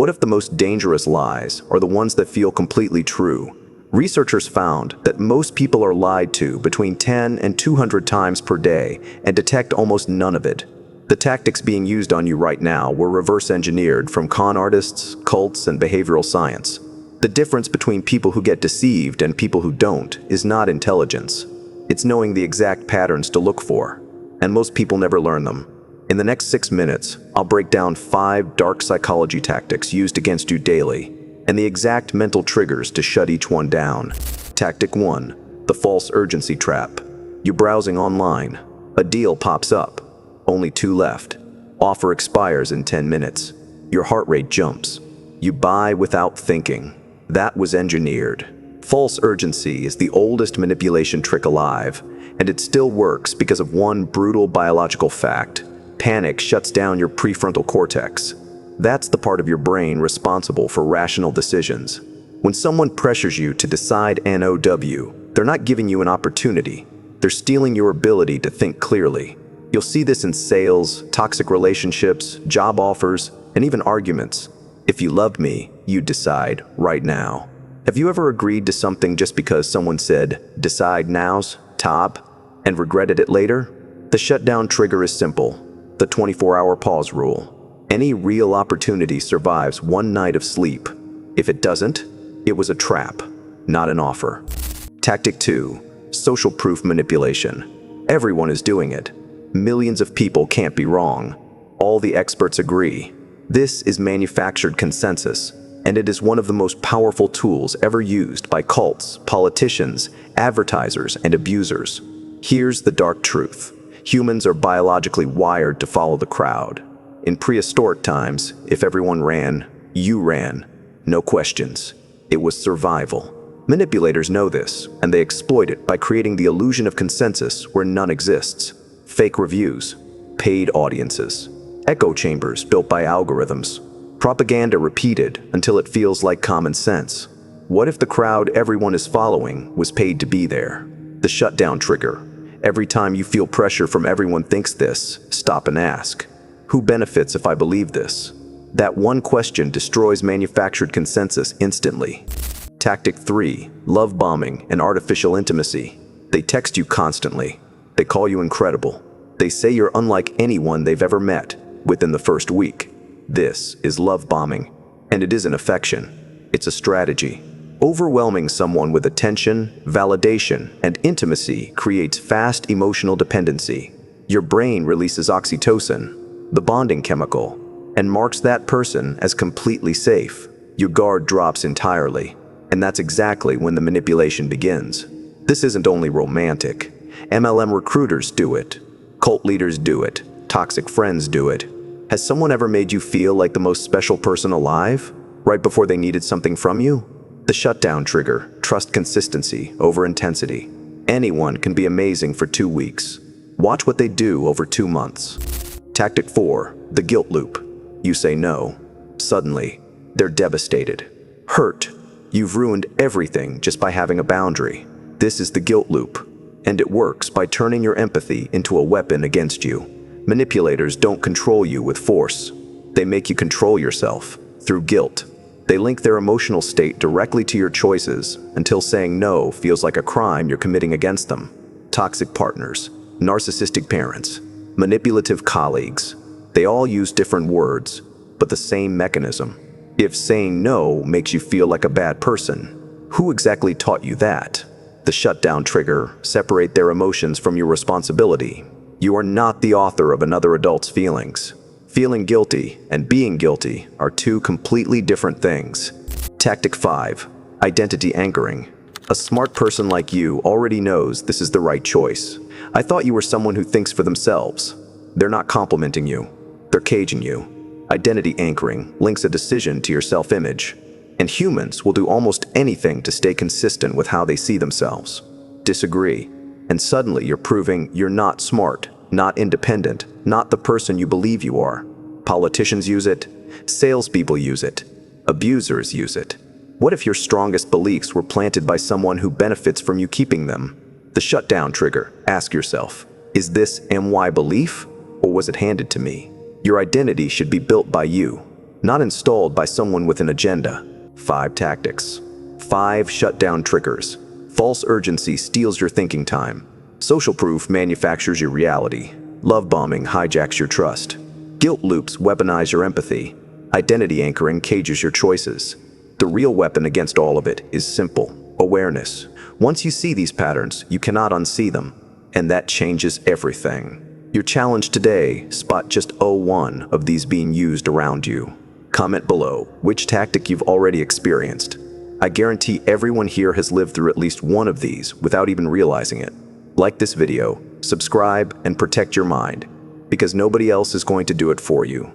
What if the most dangerous lies are the ones that feel completely true? Researchers found that most people are lied to between 10 and 200 times per day and detect almost none of it. The tactics being used on you right now were reverse engineered from con artists, cults, and behavioral science. The difference between people who get deceived and people who don't is not intelligence. It's knowing the exact patterns to look for, and most people never learn them. In the next 6 minutes, I'll break down 5 dark psychology tactics used against you daily, and the exact mental triggers to shut each one down. Tactic 1. The false urgency trap. You're browsing online. A deal pops up. Only 2 left. Offer expires in 10 minutes. Your heart rate jumps. You buy without thinking. That was engineered. False urgency is the oldest manipulation trick alive, and it still works because of one brutal biological fact. Panic shuts down your prefrontal cortex. That's the part of your brain responsible for rational decisions. When someone pressures you to decide NOW, they're not giving you an opportunity. They're stealing your ability to think clearly. You'll see this in sales, toxic relationships, job offers, and even arguments. If you loved me, you'd decide right now. Have you ever agreed to something just because someone said, "Decide now's top," and regretted it later? The shutdown trigger is simple. The 24-hour pause rule. Any real opportunity survives one night of sleep. If it doesn't, it was a trap, not an offer. Tactic 2. Social proof manipulation. Everyone is doing it. Millions of people can't be wrong. All the experts agree. This is manufactured consensus, and it is one of the most powerful tools ever used by cults, politicians, advertisers, and abusers. Here's the dark truth. Humans are biologically wired to follow the crowd. In prehistoric times, if everyone ran, you ran. No questions. It was survival. Manipulators know this, and they exploit it by creating the illusion of consensus where none exists. Fake reviews, paid audiences, echo chambers built by algorithms, propaganda repeated until it feels like common sense. What if the crowd everyone is following was paid to be there? The shutdown trigger. Every time you feel pressure from everyone thinks this, stop and ask, who benefits if I believe this? That one question destroys manufactured consensus instantly. Tactic 3. Love bombing and artificial intimacy. They text you constantly. They call you incredible. They say you're unlike anyone they've ever met within the first week. This is love bombing, and it isn't affection. It's a strategy. Overwhelming someone with attention, validation, and intimacy creates fast emotional dependency. Your brain releases oxytocin, the bonding chemical, and marks that person as completely safe. Your guard drops entirely, and that's exactly when the manipulation begins. This isn't only romantic. MLM recruiters do it. Cult leaders do it. Toxic friends do it. Has someone ever made you feel like the most special person alive, right before they needed something from you? The shutdown trigger. Trust consistency over intensity. Anyone can be amazing for 2 weeks. Watch what they do over 2 months. Tactic 4. The guilt loop. You say no. Suddenly, they're devastated. Hurt. You've ruined everything just by having a boundary. This is the guilt loop, and it works by turning your empathy into a weapon against you. Manipulators don't control you with force. They make you control yourself through guilt. They link their emotional state directly to your choices until saying no feels like a crime you're committing against them. Toxic partners, narcissistic parents, manipulative colleagues. They all use different words, but the same mechanism. If saying no makes you feel like a bad person, who exactly taught you that? The shutdown trigger. Separate their emotions from your responsibility. You are not the author of another adult's feelings. Feeling guilty and being guilty are 2 completely different things. Tactic 5. Identity anchoring. A smart person like you already knows this is the right choice. I thought you were someone who thinks for themselves. They're not complimenting you. They're caging you. Identity anchoring links a decision to your self-image. And humans will do almost anything to stay consistent with how they see themselves. Disagree, and suddenly you're proving you're not smart, not independent, not the person you believe you are. Politicians use it. Salespeople use it. Abusers use it. What if your strongest beliefs were planted by someone who benefits from you keeping them? The shutdown trigger. Ask yourself, is this my belief, or was it handed to me? Your identity should be built by you. not installed by someone with an agenda. 5 tactics. 5 shutdown triggers. False urgency steals your thinking time. Social proof manufactures your reality. Love bombing hijacks your trust. Guilt loops weaponize your empathy. Identity anchoring cages your choices. The real weapon against all of it is simple: awareness. Once you see these patterns, you cannot unsee them, and that changes everything. Your challenge today: spot just 1 of these being used around you. Comment below which tactic you've already experienced. I guarantee everyone here has lived through at least one of these without even realizing it. Like this video, subscribe, and protect your mind, because nobody else is going to do it for you.